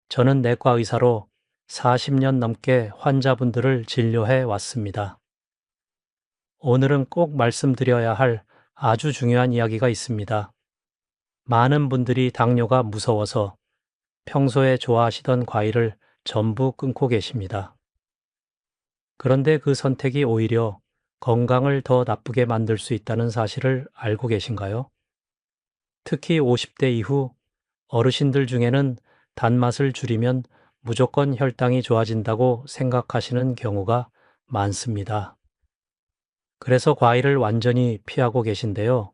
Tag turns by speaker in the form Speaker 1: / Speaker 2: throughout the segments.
Speaker 1: 저는 내과 의사로 40년 넘게 환자분들을 진료해 왔습니다. 오늘은 꼭 말씀드려야 할 아주 중요한 이야기가 있습니다. 많은 분들이 당뇨가 무서워서 평소에 좋아하시던 과일을 전부 끊고 계십니다. 그런데 그 선택이 오히려 건강을 더 나쁘게 만들 수 있다는 사실을 알고 계신가요? 특히 50대 이후 어르신들 중에는 단맛을 줄이면 무조건 혈당이 좋아진다고 생각하시는 경우가 많습니다. 그래서 과일을 완전히 피하고 계신데요.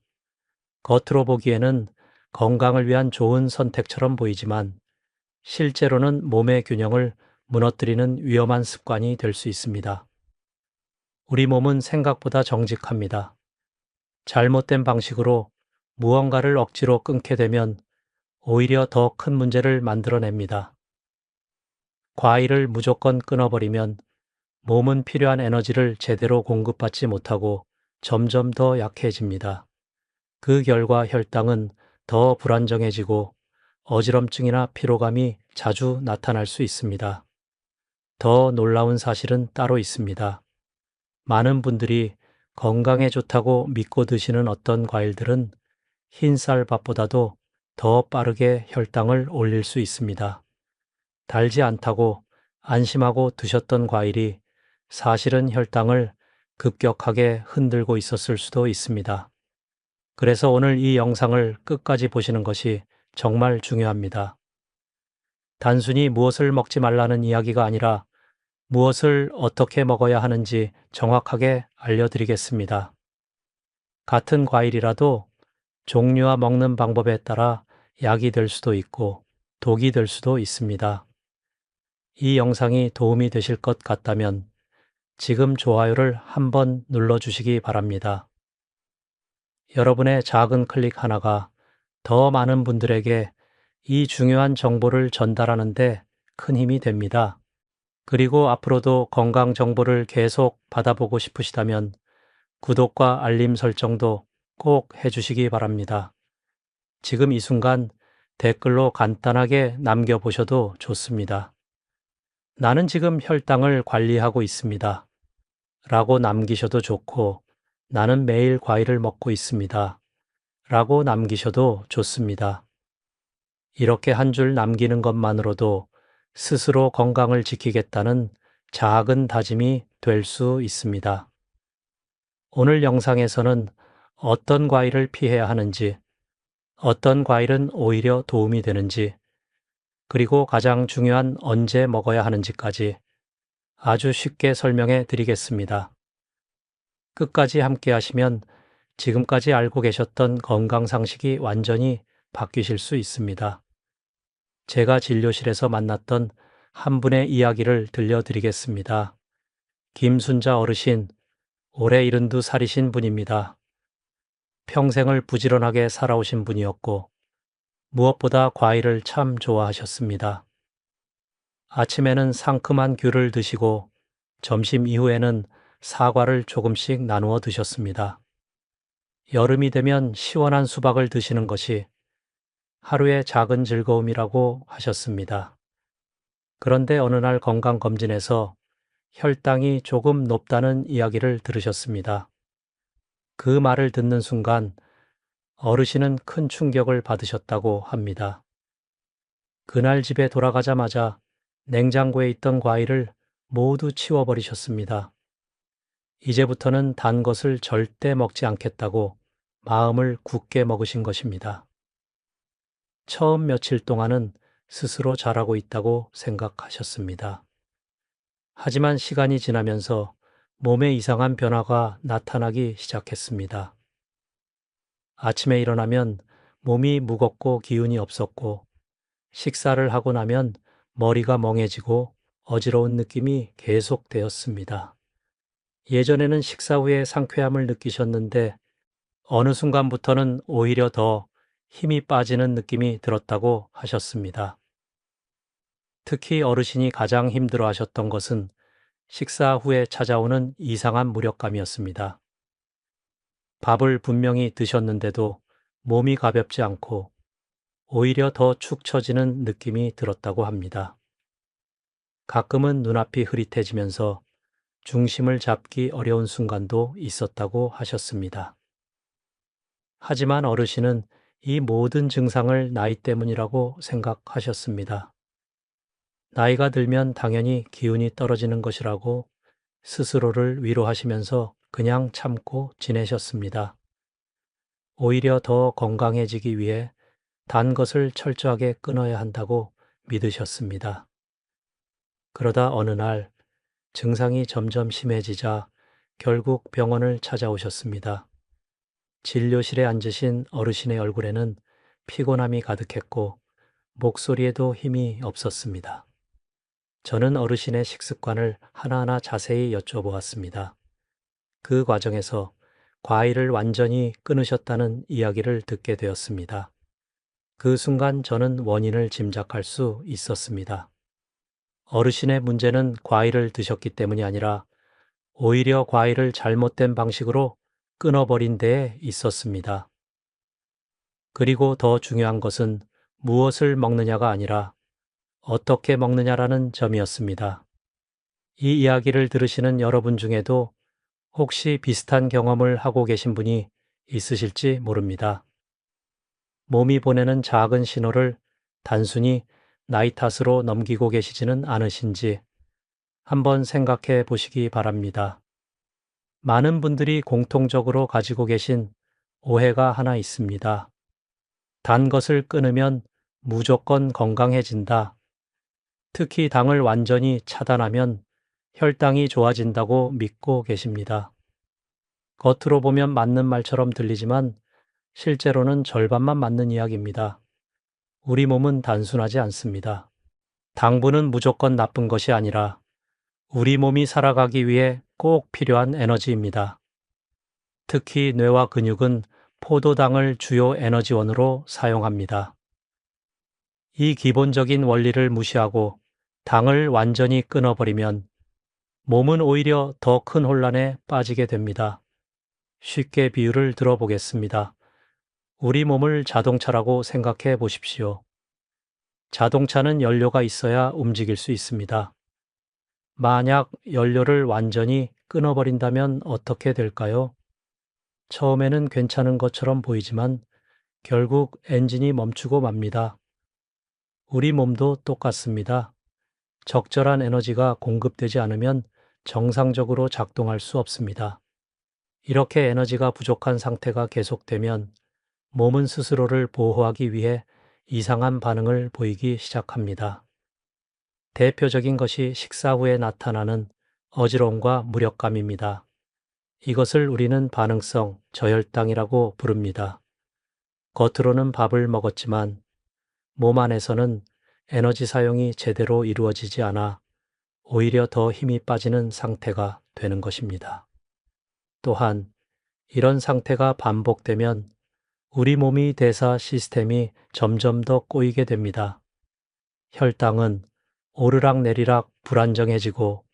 Speaker 1: 겉으로 보기에는 건강을 위한 좋은 선택처럼 보이지만 실제로는 몸의 균형을 무너뜨리는 위험한 습관이 될 수 있습니다. 우리 몸은 생각보다 정직합니다. 잘못된 방식으로 무언가를 억지로 끊게 되면 오히려 더 큰 문제를 만들어냅니다. 과일을 무조건 끊어버리면 몸은 필요한 에너지를 제대로 공급받지 못하고 점점 더 약해집니다. 그 결과 혈당은 더 불안정해지고 어지럼증이나 피로감이 자주 나타날 수 있습니다. 더 놀라운 사실은 따로 있습니다. 많은 분들이 건강에 좋다고 믿고 드시는 어떤 과일들은 흰쌀밥보다도 더 빠르게 혈당을 올릴 수 있습니다. 달지 않다고 안심하고 드셨던 과일이 사실은 혈당을 급격하게 흔들고 있었을 수도 있습니다. 그래서 오늘 이 영상을 끝까지 보시는 것이 정말 중요합니다. 단순히 무엇을 먹지 말라는 이야기가 아니라 무엇을 어떻게 먹어야 하는지 정확하게 알려드리겠습니다. 같은 과일이라도 종류와 먹는 방법에 따라 약이 될 수도 있고 독이 될 수도 있습니다. 이 영상이 도움이 되실 것 같다면 지금 좋아요를 한번 눌러주시기 바랍니다. 여러분의 작은 클릭 하나가 더 많은 분들에게 이 중요한 정보를 전달하는데 큰 힘이 됩니다. 그리고 앞으로도 건강 정보를 계속 받아보고 싶으시다면 구독과 알림 설정도 꼭 해주시기 바랍니다. 지금 이 순간 댓글로 간단하게 남겨보셔도 좋습니다. 나는 지금 혈당을 관리하고 있습니다. 라고 남기셔도 좋고, 나는 매일 과일을 먹고 있습니다. 라고 남기셔도 좋습니다. 이렇게 한 줄 남기는 것만으로도 스스로 건강을 지키겠다는 작은 다짐이 될 수 있습니다. 오늘 영상에서는 어떤 과일을 피해야 하는지, 어떤 과일은 오히려 도움이 되는지, 그리고 가장 중요한 언제 먹어야 하는지까지 아주 쉽게 설명해 드리겠습니다. 끝까지 함께 하시면 지금까지 알고 계셨던 건강 상식이 완전히 바뀌실 수 있습니다. 제가 진료실에서 만났던 한 분의 이야기를 들려드리겠습니다. 김순자 어르신, 올해 72살이신 분입니다. 평생을 부지런하게 살아오신 분이었고 무엇보다 과일을 참 좋아하셨습니다. 아침에는 상큼한 귤을 드시고 점심 이후에는 사과를 조금씩 나누어 드셨습니다. 여름이 되면 시원한 수박을 드시는 것이 하루의 작은 즐거움이라고 하셨습니다. 그런데 어느 날 건강검진에서 혈당이 조금 높다는 이야기를 들으셨습니다. 그 말을 듣는 순간 어르신은 큰 충격을 받으셨다고 합니다. 그날 집에 돌아가자마자 냉장고에 있던 과일을 모두 치워버리셨습니다. 이제부터는 단 것을 절대 먹지 않겠다고 마음을 굳게 먹으신 것입니다. 처음 며칠 동안은 스스로 잘하고 있다고 생각하셨습니다. 하지만 시간이 지나면서 몸에 이상한 변화가 나타나기 시작했습니다. 아침에 일어나면 몸이 무겁고 기운이 없었고, 식사를 하고 나면 머리가 멍해지고 어지러운 느낌이 계속되었습니다. 예전에는 식사 후에 상쾌함을 느끼셨는데 어느 순간부터는 오히려 더 힘이 빠지는 느낌이 들었다고 하셨습니다. 특히 어르신이 가장 힘들어 하셨던 것은 식사 후에 찾아오는 이상한 무력감이었습니다. 밥을 분명히 드셨는데도 몸이 가볍지 않고 오히려 더 축 처지는 느낌이 들었다고 합니다. 가끔은 눈앞이 흐릿해지면서 중심을 잡기 어려운 순간도 있었다고 하셨습니다. 하지만 어르신은 이 모든 증상을 나이 때문이라고 생각하셨습니다. 나이가 들면 당연히 기운이 떨어지는 것이라고 스스로를 위로하시면서 그냥 참고 지내셨습니다. 오히려 더 건강해지기 위해 단 것을 철저하게 끊어야 한다고 믿으셨습니다. 그러다 어느 날 증상이 점점 심해지자 결국 병원을 찾아오셨습니다. 진료실에 앉으신 어르신의 얼굴에는 피곤함이 가득했고 목소리에도 힘이 없었습니다. 저는 어르신의 식습관을 하나하나 자세히 여쭤보았습니다. 그 과정에서 과일을 완전히 끊으셨다는 이야기를 듣게 되었습니다. 그 순간 저는 원인을 짐작할 수 있었습니다. 어르신의 문제는 과일을 드셨기 때문이 아니라 오히려 과일을 잘못된 방식으로 끊어버린 데에 있었습니다. 그리고 더 중요한 것은 무엇을 먹느냐가 아니라 어떻게 먹느냐라는 점이었습니다. 이 이야기를 들으시는 여러분 중에도 혹시 비슷한 경험을 하고 계신 분이 있으실지 모릅니다. 몸이 보내는 작은 신호를 단순히 나이 탓으로 넘기고 계시지는 않으신지 한번 생각해 보시기 바랍니다. 많은 분들이 공통적으로 가지고 계신 오해가 하나 있습니다. 단 것을 끊으면 무조건 건강해진다. 특히 당을 완전히 차단하면 혈당이 좋아진다고 믿고 계십니다. 겉으로 보면 맞는 말처럼 들리지만 실제로는 절반만 맞는 이야기입니다. 우리 몸은 단순하지 않습니다. 당분은 무조건 나쁜 것이 아니라 우리 몸이 살아가기 위해 꼭 필요한 에너지입니다. 특히 뇌와 근육은 포도당을 주요 에너지원으로 사용합니다. 이 기본적인 원리를 무시하고 당을 완전히 끊어버리면 몸은 오히려 더 큰 혼란에 빠지게 됩니다. 쉽게 비유를 들어보겠습니다. 우리 몸을 자동차라고 생각해 보십시오. 자동차는 연료가 있어야 움직일 수 있습니다. 만약 연료를 완전히 끊어버린다면 어떻게 될까요? 처음에는 괜찮은 것처럼 보이지만 결국 엔진이 멈추고 맙니다. 우리 몸도 똑같습니다. 적절한 에너지가 공급되지 않으면 정상적으로 작동할 수 없습니다. 이렇게 에너지가 부족한 상태가 계속되면 몸은 스스로를 보호하기 위해 이상한 반응을 보이기 시작합니다. 대표적인 것이 식사 후에 나타나는 어지러움과 무력감입니다. 이것을 우리는 반응성 저혈당이라고 부릅니다. 겉으로는 밥을 먹었지만 몸 안에서는 에너지 사용이 제대로 이루어지지 않아 오히려 더 힘이 빠지는 상태가 되는 것입니다. 또한 이런 상태가 반복되면 우리 몸의 대사 시스템이 점점 더 꼬이게 됩니다. 혈당은 오르락내리락 불안정해지고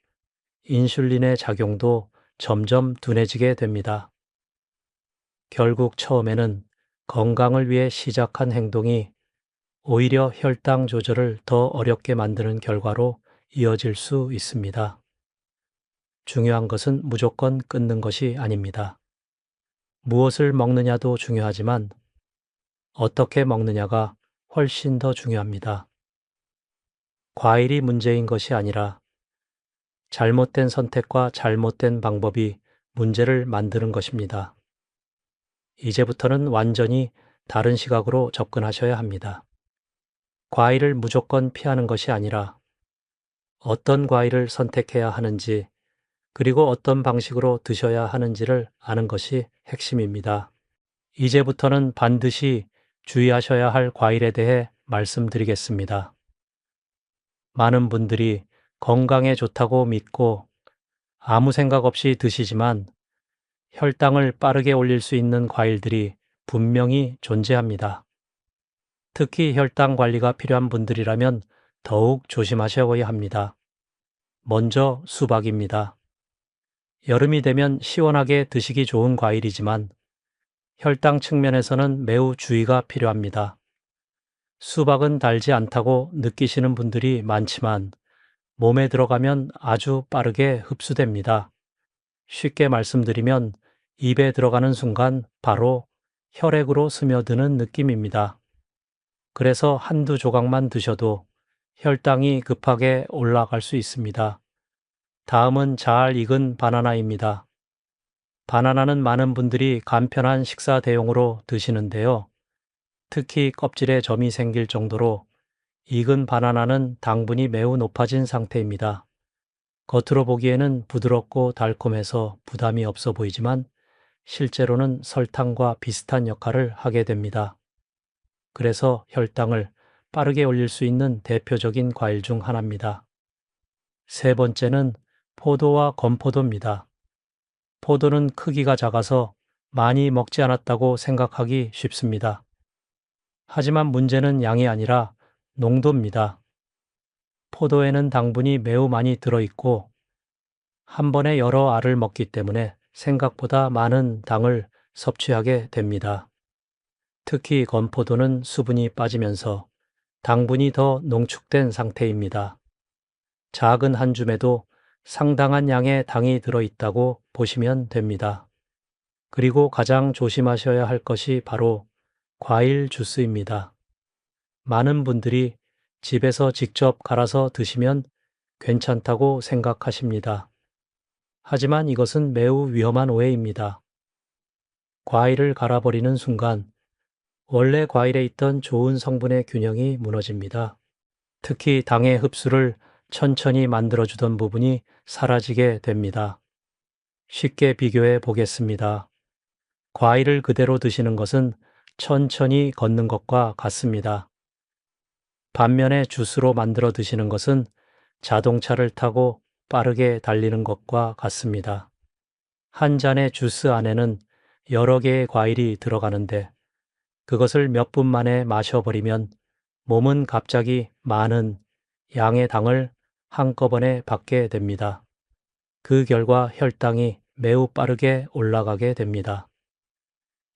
Speaker 1: 인슐린의 작용도 점점 둔해지게 됩니다. 결국 처음에는 건강을 위해 시작한 행동이 오히려 혈당 조절을 더 어렵게 만드는 결과로 이어질 수 있습니다. 중요한 것은 무조건 끊는 것이 아닙니다. 무엇을 먹느냐도 중요하지만 어떻게 먹느냐가 훨씬 더 중요합니다. 과일이 문제인 것이 아니라 잘못된 선택과 잘못된 방법이 문제를 만드는 것입니다. 이제부터는 완전히 다른 시각으로 접근하셔야 합니다. 과일을 무조건 피하는 것이 아니라 어떤 과일을 선택해야 하는지 그리고 어떤 방식으로 드셔야 하는지를 아는 것이 핵심입니다. 이제부터는 반드시 주의하셔야 할 과일에 대해 말씀드리겠습니다. 많은 분들이 건강에 좋다고 믿고 아무 생각 없이 드시지만 혈당을 빠르게 올릴 수 있는 과일들이 분명히 존재합니다. 특히 혈당 관리가 필요한 분들이라면 더욱 조심하셔야 합니다. 먼저 수박입니다. 여름이 되면 시원하게 드시기 좋은 과일이지만 혈당 측면에서는 매우 주의가 필요합니다. 수박은 달지 않다고 느끼시는 분들이 많지만 몸에 들어가면 아주 빠르게 흡수됩니다. 쉽게 말씀드리면 입에 들어가는 순간 바로 혈액으로 스며드는 느낌입니다. 그래서 한두 조각만 드셔도 혈당이 급하게 올라갈 수 있습니다. 다음은 잘 익은 바나나입니다. 바나나는 많은 분들이 간편한 식사 대용으로 드시는데요. 특히 껍질에 점이 생길 정도로 익은 바나나는 당분이 매우 높아진 상태입니다. 겉으로 보기에는 부드럽고 달콤해서 부담이 없어 보이지만 실제로는 설탕과 비슷한 역할을 하게 됩니다. 그래서 혈당을 빠르게 올릴 수 있는 대표적인 과일 중 하나입니다. 세 번째는 포도와 건포도입니다. 포도는 크기가 작아서 많이 먹지 않았다고 생각하기 쉽습니다. 하지만 문제는 양이 아니라 농도입니다. 포도에는 당분이 매우 많이 들어있고 한 번에 여러 알을 먹기 때문에 생각보다 많은 당을 섭취하게 됩니다. 특히 건포도는 수분이 빠지면서 당분이 더 농축된 상태입니다. 작은 한 줌에도 상당한 양의 당이 들어있다고 보시면 됩니다. 그리고 가장 조심하셔야 할 것이 바로 과일 주스입니다. 많은 분들이 집에서 직접 갈아서 드시면 괜찮다고 생각하십니다. 하지만 이것은 매우 위험한 오해입니다. 과일을 갈아버리는 순간 원래 과일에 있던 좋은 성분의 균형이 무너집니다. 특히 당의 흡수를 천천히 만들어주던 부분이 사라지게 됩니다. 쉽게 비교해 보겠습니다. 과일을 그대로 드시는 것은 천천히 걷는 것과 같습니다. 반면에 주스로 만들어 드시는 것은 자동차를 타고 빠르게 달리는 것과 같습니다. 한 잔의 주스 안에는 여러 개의 과일이 들어가는데 그것을 몇 분 만에 마셔버리면 몸은 갑자기 많은 양의 당을 한꺼번에 받게 됩니다. 그 결과 혈당이 매우 빠르게 올라가게 됩니다.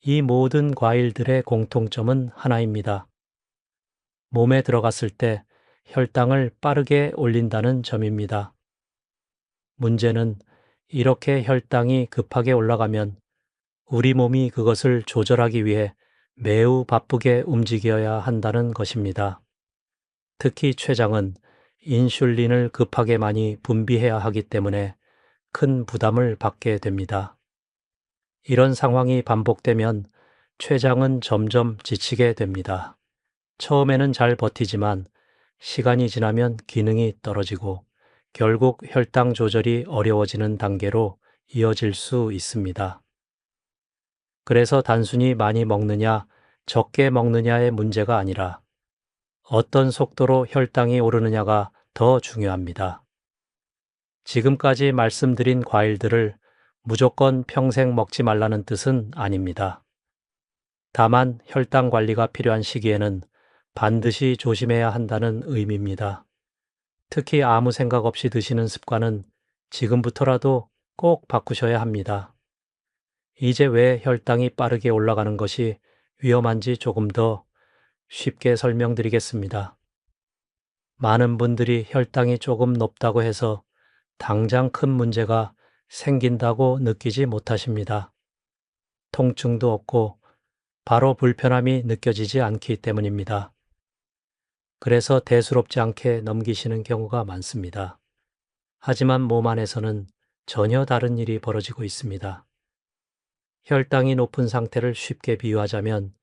Speaker 1: 이 모든 과일들의 공통점은 하나입니다. 몸에 들어갔을 때 혈당을 빠르게 올린다는 점입니다. 문제는 이렇게 혈당이 급하게 올라가면 우리 몸이 그것을 조절하기 위해 매우 바쁘게 움직여야 한다는 것입니다. 특히 췌장은 인슐린을 급하게 많이 분비해야 하기 때문에 큰 부담을 받게 됩니다. 이런 상황이 반복되면 췌장은 점점 지치게 됩니다. 처음에는 잘 버티지만 시간이 지나면 기능이 떨어지고 결국 혈당 조절이 어려워지는 단계로 이어질 수 있습니다. 그래서 단순히 많이 먹느냐, 적게 먹느냐의 문제가 아니라 어떤 속도로 혈당이 오르느냐가 더 중요합니다. 지금까지 말씀드린 과일들을 무조건 평생 먹지 말라는 뜻은 아닙니다. 다만 혈당 관리가 필요한 시기에는 반드시 조심해야 한다는 의미입니다. 특히 아무 생각 없이 드시는 습관은 지금부터라도 꼭 바꾸셔야 합니다. 이제 왜 혈당이 빠르게 올라가는 것이 위험한지 조금 더 쉽게 설명드리겠습니다. 많은 분들이 혈당이 조금 높다고 해서 당장 큰 문제가 생긴다고 느끼지 못하십니다. 통증도 없고 바로 불편함이 느껴지지 않기 때문입니다. 그래서 대수롭지 않게 넘기시는 경우가 많습니다. 하지만 몸 안에서는 전혀 다른 일이 벌어지고 있습니다. 혈당이 높은 상태를 쉽게 비유하자면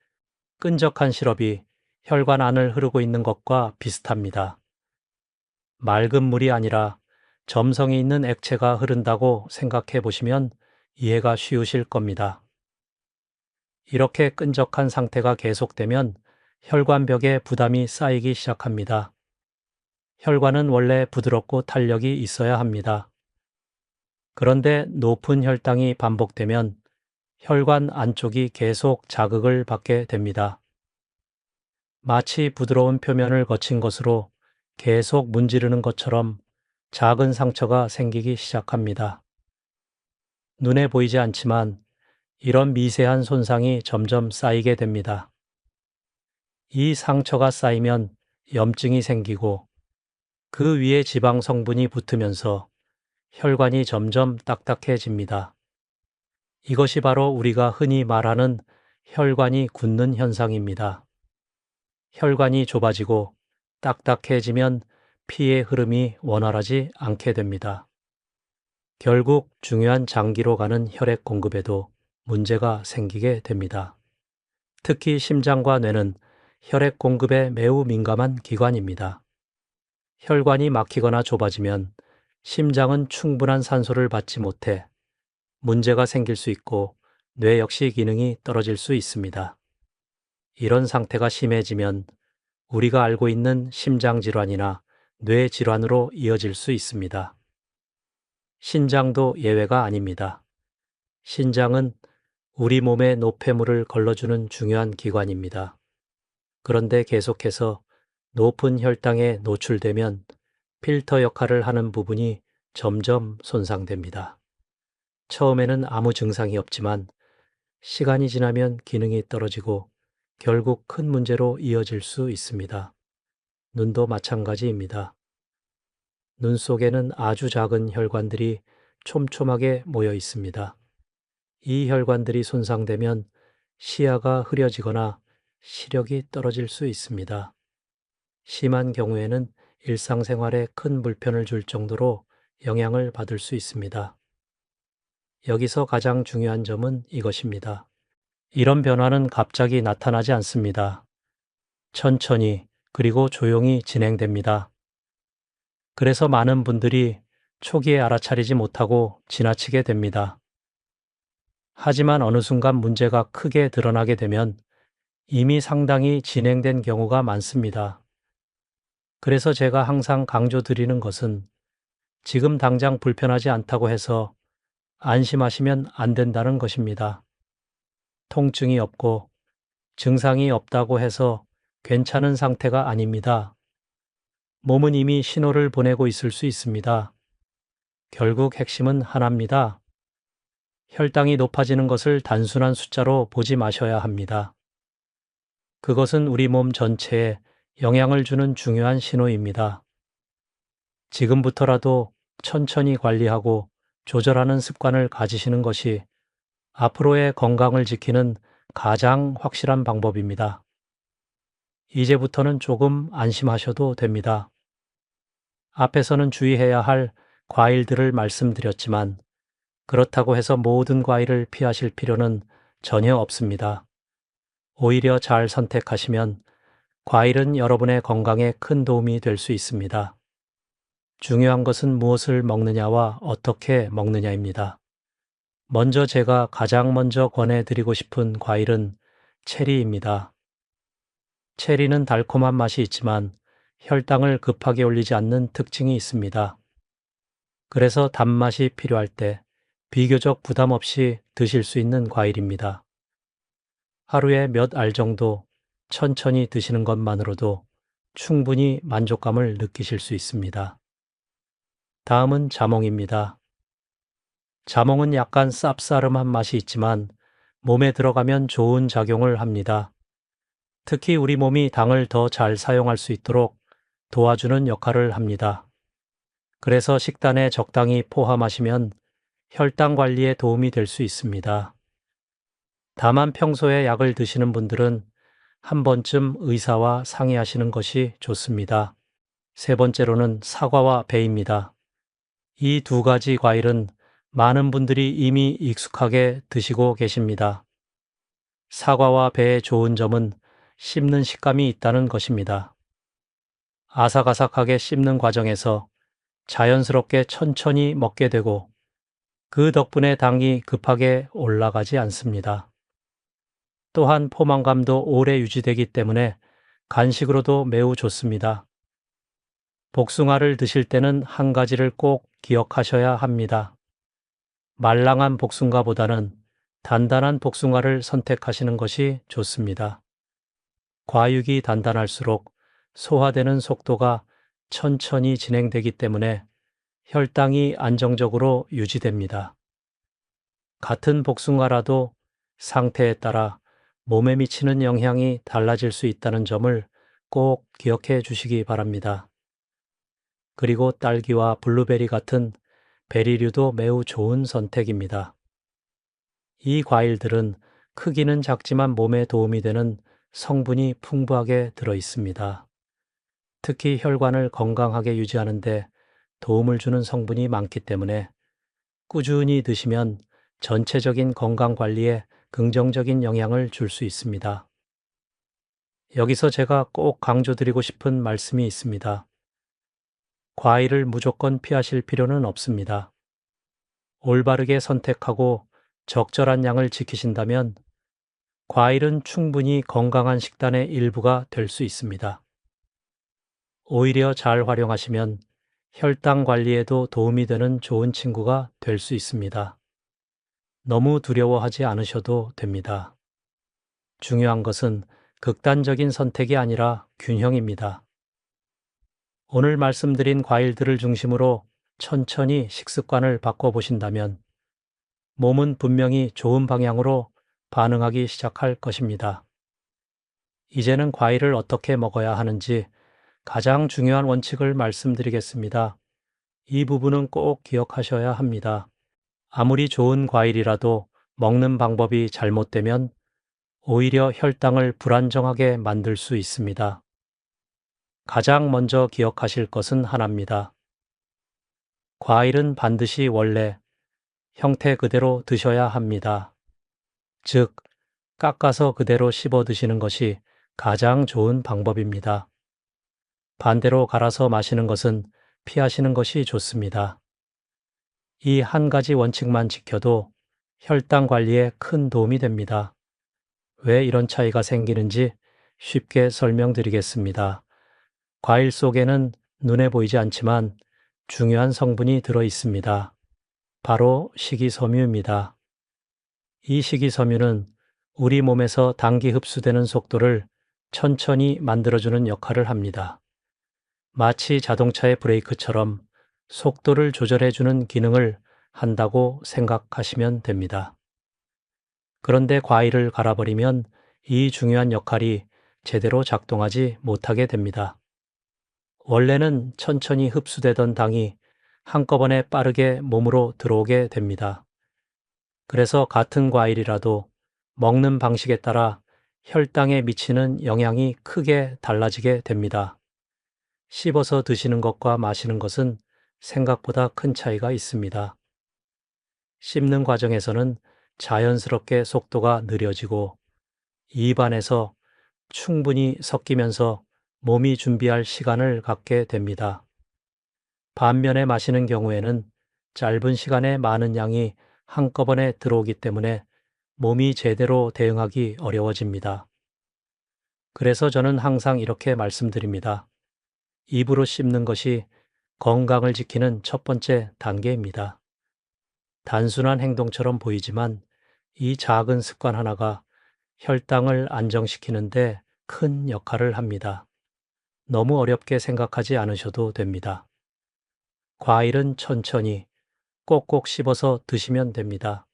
Speaker 1: 끈적한 시럽이 혈관 안을 흐르고 있는 것과 비슷합니다. 맑은 물이 아니라 점성이 있는 액체가 흐른다고 생각해 보시면 이해가 쉬우실 겁니다. 이렇게 끈적한 상태가 계속되면 혈관벽에 부담이 쌓이기 시작합니다. 혈관은 원래 부드럽고 탄력이 있어야 합니다. 그런데 높은 혈당이 반복되면 혈관 안쪽이 계속 자극을 받게 됩니다. 마치 부드러운 표면을 거친 것으로 계속 문지르는 것처럼 작은 상처가 생기기 시작합니다. 눈에 보이지 않지만 이런 미세한 손상이 점점 쌓이게 됩니다. 이 상처가 쌓이면 염증이 생기고 그 위에 지방 성분이 붙으면서 혈관이 점점 딱딱해집니다. 이것이 바로 우리가 흔히 말하는 혈관이 굳는 현상입니다. 혈관이 좁아지고 딱딱해지면 피의 흐름이 원활하지 않게 됩니다. 결국 중요한 장기로 가는 혈액 공급에도 문제가 생기게 됩니다. 특히 심장과 뇌는 혈액 공급에 매우 민감한 기관입니다. 혈관이 막히거나 좁아지면 심장은 충분한 산소를 받지 못해 문제가 생길 수 있고 뇌 역시 기능이 떨어질 수 있습니다. 이런 상태가 심해지면 우리가 알고 있는 심장질환이나 뇌질환으로 이어질 수 있습니다. 신장도 예외가 아닙니다. 신장은 우리 몸에 노폐물을 걸러주는 중요한 기관입니다. 그런데 계속해서 높은 혈당에 노출되면 필터 역할을 하는 부분이 점점 손상됩니다. 처음에는 아무 증상이 없지만 시간이 지나면 기능이 떨어지고 결국 큰 문제로 이어질 수 있습니다. 눈도 마찬가지입니다. 눈 속에는 아주 작은 혈관들이 촘촘하게 모여 있습니다. 이 혈관들이 손상되면 시야가 흐려지거나 시력이 떨어질 수 있습니다. 심한 경우에는 일상생활에 큰 불편을 줄 정도로 영향을 받을 수 있습니다. 여기서 가장 중요한 점은 이것입니다. 이런 변화는 갑자기 나타나지 않습니다. 천천히 그리고 조용히 진행됩니다. 그래서 많은 분들이 초기에 알아차리지 못하고 지나치게 됩니다. 하지만 어느 순간 문제가 크게 드러나게 되면 이미 상당히 진행된 경우가 많습니다. 그래서 제가 항상 강조드리는 것은 지금 당장 불편하지 않다고 해서 안심하시면 안 된다는 것입니다. 통증이 없고 증상이 없다고 해서 괜찮은 상태가 아닙니다. 몸은 이미 신호를 보내고 있을 수 있습니다. 결국 핵심은 하나입니다. 혈당이 높아지는 것을 단순한 숫자로 보지 마셔야 합니다. 그것은 우리 몸 전체에 영향을 주는 중요한 신호입니다. 지금부터라도 천천히 관리하고 조절하는 습관을 가지시는 것이 앞으로의 건강을 지키는 가장 확실한 방법입니다. 이제부터는 조금 안심하셔도 됩니다. 앞에서는 주의해야 할 과일들을 말씀드렸지만 그렇다고 해서 모든 과일을 피하실 필요는 전혀 없습니다. 오히려 잘 선택하시면 과일은 여러분의 건강에 큰 도움이 될 수 있습니다. 중요한 것은 무엇을 먹느냐와 어떻게 먹느냐입니다. 먼저 제가 가장 먼저 권해드리고 싶은 과일은 체리입니다. 체리는 달콤한 맛이 있지만 혈당을 급하게 올리지 않는 특징이 있습니다. 그래서 단맛이 필요할 때 비교적 부담 없이 드실 수 있는 과일입니다. 하루에 몇 알 정도 천천히 드시는 것만으로도 충분히 만족감을 느끼실 수 있습니다. 다음은 자몽입니다. 자몽은 약간 쌉싸름한 맛이 있지만 몸에 들어가면 좋은 작용을 합니다. 특히 우리 몸이 당을 더 잘 사용할 수 있도록 도와주는 역할을 합니다. 그래서 식단에 적당히 포함하시면 혈당 관리에 도움이 될 수 있습니다. 다만 평소에 약을 드시는 분들은 한 번쯤 의사와 상의하시는 것이 좋습니다. 세 번째로는 사과와 배입니다. 이 두 가지 과일은 많은 분들이 이미 익숙하게 드시고 계십니다. 사과와 배의 좋은 점은 씹는 식감이 있다는 것입니다. 아삭아삭하게 씹는 과정에서 자연스럽게 천천히 먹게 되고 그 덕분에 당이 급하게 올라가지 않습니다. 또한 포만감도 오래 유지되기 때문에 간식으로도 매우 좋습니다. 복숭아를 드실 때는 한 가지를 꼭 기억하셔야 합니다. 말랑한 복숭아보다는 단단한 복숭아를 선택하시는 것이 좋습니다. 과육이 단단할수록 소화되는 속도가 천천히 진행되기 때문에 혈당이 안정적으로 유지됩니다. 같은 복숭아라도 상태에 따라 몸에 미치는 영향이 달라질 수 있다는 점을 꼭 기억해 주시기 바랍니다. 그리고 딸기와 블루베리 같은 베리류도 매우 좋은 선택입니다. 이 과일들은 크기는 작지만 몸에 도움이 되는 성분이 풍부하게 들어 있습니다. 특히 혈관을 건강하게 유지하는 데 도움을 주는 성분이 많기 때문에 꾸준히 드시면 전체적인 건강 관리에 긍정적인 영향을 줄 수 있습니다. 여기서 제가 꼭 강조드리고 싶은 말씀이 있습니다. 과일을 무조건 피하실 필요는 없습니다. 올바르게 선택하고 적절한 양을 지키신다면 과일은 충분히 건강한 식단의 일부가 될 수 있습니다. 오히려 잘 활용하시면 혈당 관리에도 도움이 되는 좋은 친구가 될 수 있습니다. 너무 두려워하지 않으셔도 됩니다. 중요한 것은 극단적인 선택이 아니라 균형입니다. 오늘 말씀드린 과일들을 중심으로 천천히 식습관을 바꿔보신다면 몸은 분명히 좋은 방향으로 반응하기 시작할 것입니다. 이제는 과일을 어떻게 먹어야 하는지 가장 중요한 원칙을 말씀드리겠습니다. 이 부분은 꼭 기억하셔야 합니다. 아무리 좋은 과일이라도 먹는 방법이 잘못되면 오히려 혈당을 불안정하게 만들 수 있습니다. 가장 먼저 기억하실 것은 하나입니다. 과일은 반드시 원래 형태 그대로 드셔야 합니다. 즉, 깎아서 그대로 씹어 드시는 것이 가장 좋은 방법입니다. 반대로 갈아서 마시는 것은 피하시는 것이 좋습니다. 이 한 가지 원칙만 지켜도 혈당 관리에 큰 도움이 됩니다. 왜 이런 차이가 생기는지 쉽게 설명드리겠습니다. 과일 속에는 눈에 보이지 않지만 중요한 성분이 들어 있습니다. 바로 식이섬유입니다. 이 식이섬유는 우리 몸에서 당기 흡수되는 속도를 천천히 만들어주는 역할을 합니다. 마치 자동차의 브레이크처럼 속도를 조절해주는 기능을 한다고 생각하시면 됩니다. 그런데 과일을 갈아버리면 이 중요한 역할이 제대로 작동하지 못하게 됩니다. 원래는 천천히 흡수되던 당이 한꺼번에 빠르게 몸으로 들어오게 됩니다. 그래서 같은 과일이라도 먹는 방식에 따라 혈당에 미치는 영향이 크게 달라지게 됩니다. 씹어서 드시는 것과 마시는 것은 생각보다 큰 차이가 있습니다. 씹는 과정에서는 자연스럽게 속도가 느려지고 입안에서 충분히 섞이면서 몸이 준비할 시간을 갖게 됩니다. 반면에 마시는 경우에는 짧은 시간에 많은 양이 한꺼번에 들어오기 때문에 몸이 제대로 대응하기 어려워집니다. 그래서 저는 항상 이렇게 말씀드립니다. 입으로 씹는 것이 건강을 지키는 첫 번째 단계입니다. 단순한 행동처럼 보이지만 이 작은 습관 하나가 혈당을 안정시키는데 큰 역할을 합니다. 너무 어렵게 생각하지 않으셔도 됩니다. 과일은 천천히 꼭꼭 씹어서 드시면 됩니다.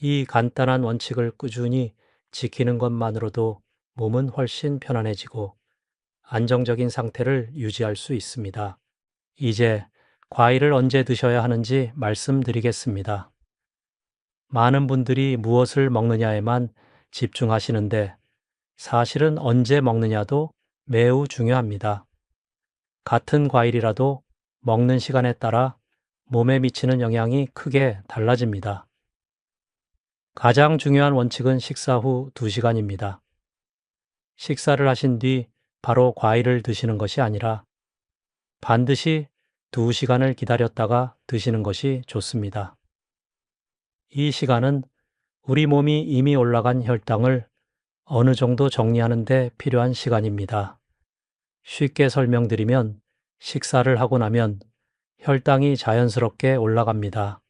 Speaker 1: 이 간단한 원칙을 꾸준히 지키는 것만으로도 몸은 훨씬 편안해지고 안정적인 상태를 유지할 수 있습니다. 이제 과일을 언제 드셔야 하는지 말씀드리겠습니다. 많은 분들이 무엇을 먹느냐에만 집중하시는데 사실은 언제 먹느냐도 매우 중요합니다. 같은 과일이라도 먹는 시간에 따라 몸에 미치는 영향이 크게 달라집니다. 가장 중요한 원칙은 식사 후 2시간입니다. 식사를 하신 뒤 바로 과일을 드시는 것이 아니라 반드시 2시간을 기다렸다가 드시는 것이 좋습니다. 이 시간은 우리 몸이 이미 올라간 혈당을 어느 정도 정리하는 데 필요한 시간입니다. 쉽게 설명드리면 식사를 하고 나면 혈당이 자연스럽게 올라갑니다.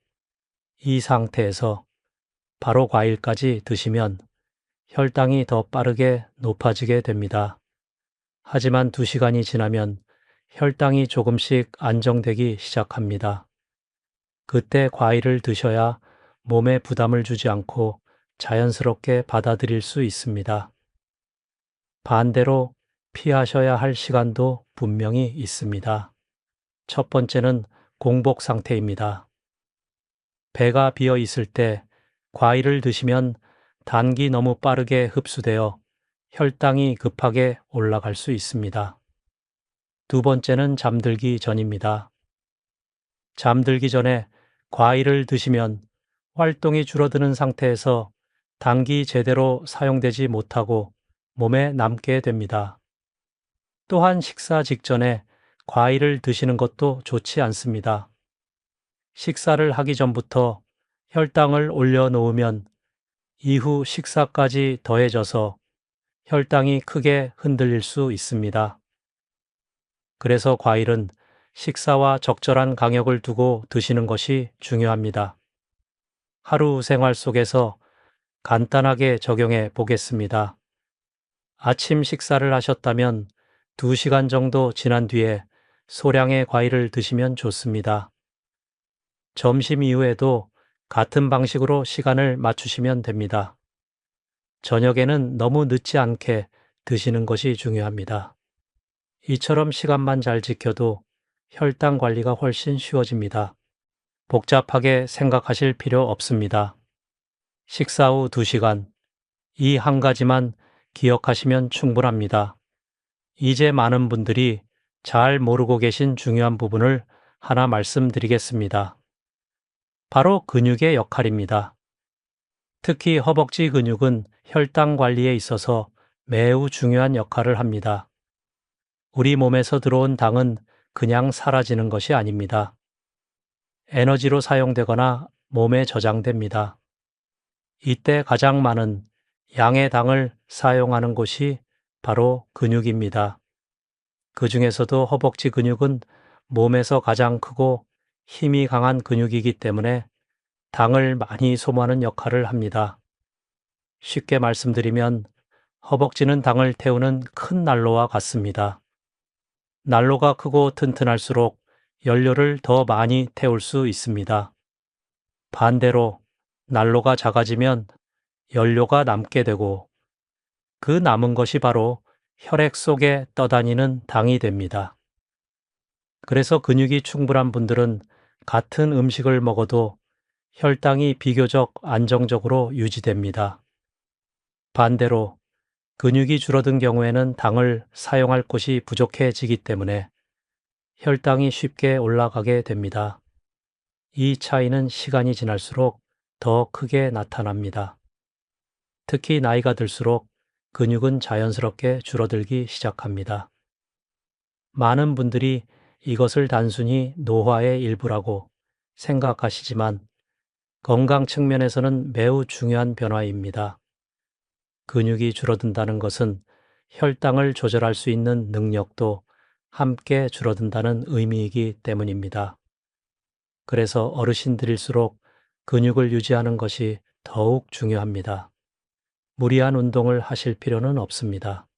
Speaker 1: 이 상태에서 바로 과일까지 드시면 혈당이 더 빠르게 높아지게 됩니다. 하지만 2시간이 지나면 혈당이 조금씩 안정되기 시작합니다. 그때 과일을 드셔야 몸에 부담을 주지 않고 자연스럽게 받아들일 수 있습니다. 반대로 피하셔야 할 시간도 분명히 있습니다. 첫 번째는 공복 상태입니다. 배가 비어 있을 때 과일을 드시면 단기 너무 빠르게 흡수되어 혈당이 급하게 올라갈 수 있습니다. 두 번째는 잠들기 전입니다. 잠들기 전에 과일을 드시면 활동이 줄어드는 상태에서 당이 제대로 사용되지 못하고 몸에 남게 됩니다. 또한 식사 직전에 과일을 드시는 것도 좋지 않습니다. 식사를 하기 전부터 혈당을 올려놓으면 이후 식사까지 더해져서 혈당이 크게 흔들릴 수 있습니다. 그래서 과일은 식사와 적절한 간격을 두고 드시는 것이 중요합니다. 하루 생활 속에서 간단하게 적용해 보겠습니다. 아침 식사를 하셨다면 2시간 정도 지난 뒤에 소량의 과일을 드시면 좋습니다. 점심 이후에도 같은 방식으로 시간을 맞추시면 됩니다. 저녁에는 너무 늦지 않게 드시는 것이 중요합니다. 이처럼 시간만 잘 지켜도 혈당 관리가 훨씬 쉬워집니다. 복잡하게 생각하실 필요 없습니다. 식사 후 2시간, 이 한 가지만 기억하시면 충분합니다. 이제 많은 분들이 잘 모르고 계신 중요한 부분을 하나 말씀드리겠습니다. 바로 근육의 역할입니다. 특히 허벅지 근육은 혈당 관리에 있어서 매우 중요한 역할을 합니다. 우리 몸에서 들어온 당은 그냥 사라지는 것이 아닙니다. 에너지로 사용되거나 몸에 저장됩니다. 이때 가장 많은 양의 당을 사용하는 곳이 바로 근육입니다. 그 중에서도 허벅지 근육은 몸에서 가장 크고 힘이 강한 근육이기 때문에 당을 많이 소모하는 역할을 합니다. 쉽게 말씀드리면 허벅지는 당을 태우는 큰 난로와 같습니다. 난로가 크고 튼튼할수록 연료를 더 많이 태울 수 있습니다. 반대로 난로가 작아지면 연료가 남게 되고 그 남은 것이 바로 혈액 속에 떠다니는 당이 됩니다. 그래서 근육이 충분한 분들은 같은 음식을 먹어도 혈당이 비교적 안정적으로 유지됩니다. 반대로 근육이 줄어든 경우에는 당을 사용할 곳이 부족해지기 때문에 혈당이 쉽게 올라가게 됩니다. 이 차이는 시간이 지날수록 더 크게 나타납니다. 특히 나이가 들수록 근육은 자연스럽게 줄어들기 시작합니다. 많은 분들이 이것을 단순히 노화의 일부라고 생각하시지만 건강 측면에서는 매우 중요한 변화입니다. 근육이 줄어든다는 것은 혈당을 조절할 수 있는 능력도 함께 줄어든다는 의미이기 때문입니다. 그래서 어르신들일수록 근육을 유지하는 것이 더욱 중요합니다. 무리한 운동을 하실 필요는 없습니다.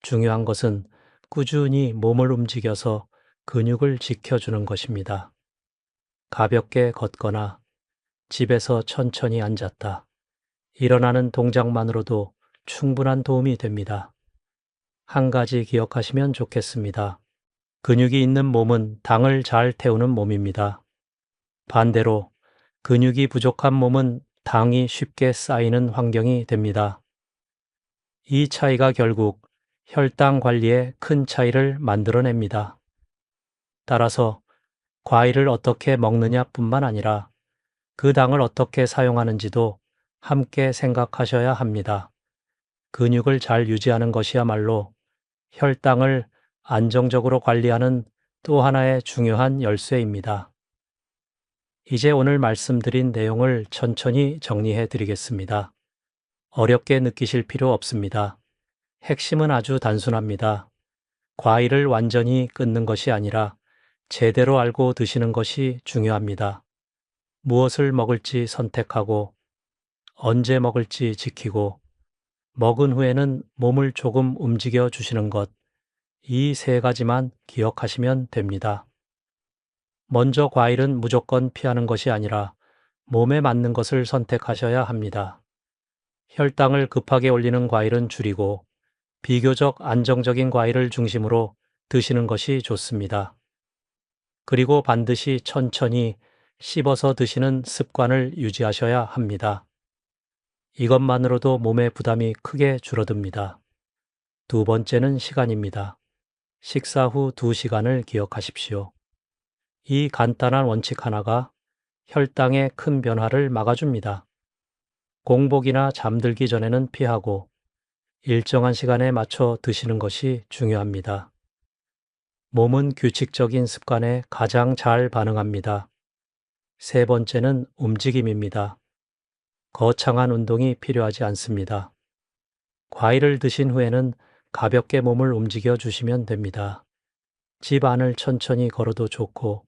Speaker 1: 중요한 것은 꾸준히 몸을 움직여서 근육을 지켜주는 것입니다. 가볍게 걷거나 집에서 천천히 앉았다 일어나는 동작만으로도 충분한 도움이 됩니다. 한 가지 기억하시면 좋겠습니다. 근육이 있는 몸은 당을 잘 태우는 몸입니다. 반대로 근육이 부족한 몸은 당이 쉽게 쌓이는 환경이 됩니다. 이 차이가 결국 혈당 관리에 큰 차이를 만들어냅니다. 따라서 과일을 어떻게 먹느냐뿐만 아니라 그 당을 어떻게 사용하는지도 함께 생각하셔야 합니다. 근육을 잘 유지하는 것이야말로 혈당을 안정적으로 관리하는 또 하나의 중요한 열쇠입니다. 이제 오늘 말씀드린 내용을 천천히 정리해 드리겠습니다. 어렵게 느끼실 필요 없습니다. 핵심은 아주 단순합니다. 과일을 완전히 끊는 것이 아니라 제대로 알고 드시는 것이 중요합니다. 무엇을 먹을지 선택하고 언제 먹을지 지키고 먹은 후에는 몸을 조금 움직여 주시는 것, 이 세 가지만 기억하시면 됩니다. 먼저 과일은 무조건 피하는 것이 아니라 몸에 맞는 것을 선택하셔야 합니다. 혈당을 급하게 올리는 과일은 줄이고 비교적 안정적인 과일을 중심으로 드시는 것이 좋습니다. 그리고 반드시 천천히 씹어서 드시는 습관을 유지하셔야 합니다. 이것만으로도 몸의 부담이 크게 줄어듭니다. 두 번째는 시간입니다. 식사 후 2시간을 기억하십시오. 이 간단한 원칙 하나가 혈당의 큰 변화를 막아줍니다. 공복이나 잠들기 전에는 피하고 일정한 시간에 맞춰 드시는 것이 중요합니다. 몸은 규칙적인 습관에 가장 잘 반응합니다. 세 번째는 움직임입니다. 거창한 운동이 필요하지 않습니다. 과일을 드신 후에는 가볍게 몸을 움직여 주시면 됩니다. 집 안을 천천히 걸어도 좋고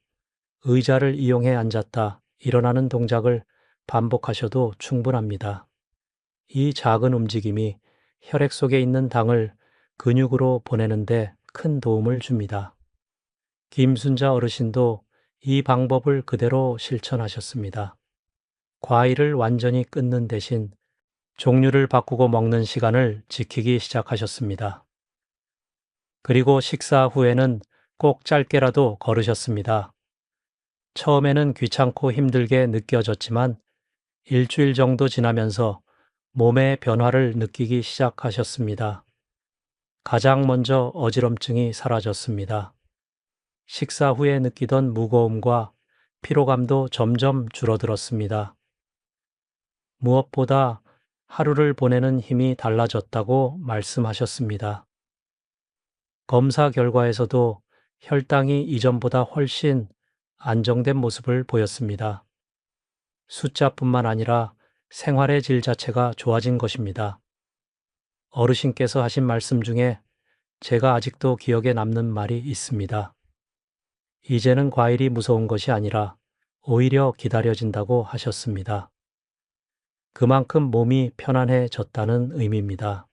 Speaker 1: 의자를 이용해 앉았다 일어나는 동작을 반복하셔도 충분합니다. 이 작은 움직임이 혈액 속에 있는 당을 근육으로 보내는데 큰 도움을 줍니다. 김순자 어르신도 이 방법을 그대로 실천하셨습니다. 과일을 완전히 끊는 대신 종류를 바꾸고 먹는 시간을 지키기 시작하셨습니다. 그리고 식사 후에는 꼭 짧게라도 걸으셨습니다. 처음에는 귀찮고 힘들게 느껴졌지만 일주일 정도 지나면서 몸의 변화를 느끼기 시작하셨습니다. 가장 먼저 어지럼증이 사라졌습니다. 식사 후에 느끼던 무거움과 피로감도 점점 줄어들었습니다. 무엇보다 하루를 보내는 힘이 달라졌다고 말씀하셨습니다. 검사 결과에서도 혈당이 이전보다 훨씬 안정된 모습을 보였습니다. 숫자뿐만 아니라 생활의 질 자체가 좋아진 것입니다. 어르신께서 하신 말씀 중에 제가 아직도 기억에 남는 말이 있습니다. 이제는 과일이 무서운 것이 아니라 오히려 기다려진다고 하셨습니다. 그만큼 몸이 편안해졌다는 의미입니다.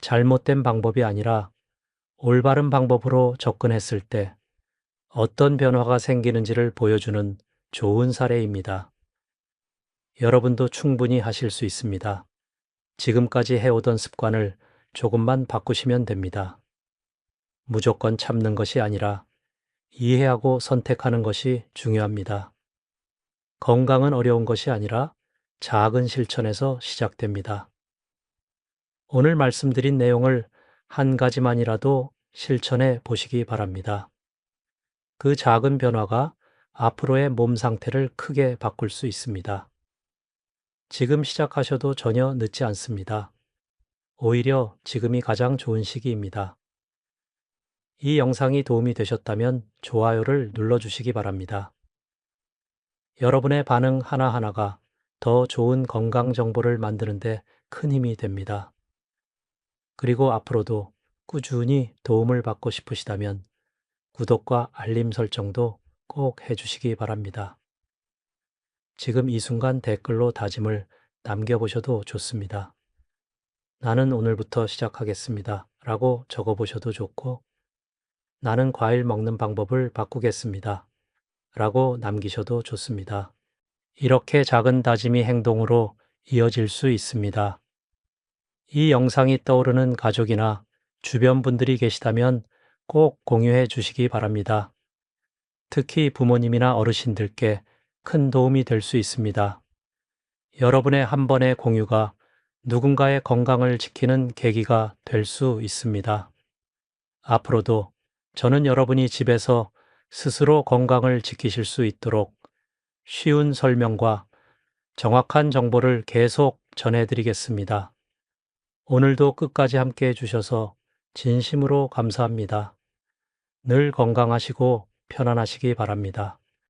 Speaker 1: 잘못된 방법이 아니라 올바른 방법으로 접근했을 때 어떤 변화가 생기는지를 보여주는 좋은 사례입니다. 여러분도 충분히 하실 수 있습니다. 지금까지 해오던 습관을 조금만 바꾸시면 됩니다. 무조건 참는 것이 아니라 이해하고 선택하는 것이 중요합니다. 건강은 어려운 것이 아니라 작은 실천에서 시작됩니다. 오늘 말씀드린 내용을 한 가지만이라도 실천해 보시기 바랍니다. 그 작은 변화가 앞으로의 몸 상태를 크게 바꿀 수 있습니다. 지금 시작하셔도 전혀 늦지 않습니다. 오히려 지금이 가장 좋은 시기입니다. 이 영상이 도움이 되셨다면 좋아요를 눌러주시기 바랍니다. 여러분의 반응 하나하나가 더 좋은 건강 정보를 만드는데 큰 힘이 됩니다. 그리고 앞으로도 꾸준히 도움을 받고 싶으시다면 구독과 알림 설정도 꼭 해주시기 바랍니다. 지금 이 순간 댓글로 다짐을 남겨보셔도 좋습니다. 나는 오늘부터 시작하겠습니다. 라고 적어보셔도 좋고, 나는 과일 먹는 방법을 바꾸겠습니다. 라고 남기셔도 좋습니다. 이렇게 작은 다짐이 행동으로 이어질 수 있습니다. 이 영상이 떠오르는 가족이나 주변 분들이 계시다면 꼭 공유해 주시기 바랍니다. 특히 부모님이나 어르신들께 큰 도움이 될 수 있습니다. 여러분의 한 번의 공유가 누군가의 건강을 지키는 계기가 될 수 있습니다. 앞으로도 저는 여러분이 집에서 스스로 건강을 지키실 수 있도록 쉬운 설명과 정확한 정보를 계속 전해드리겠습니다. 오늘도 끝까지 함께 해주셔서 진심으로 감사합니다. 늘 건강하시고 편안하시기 바랍니다.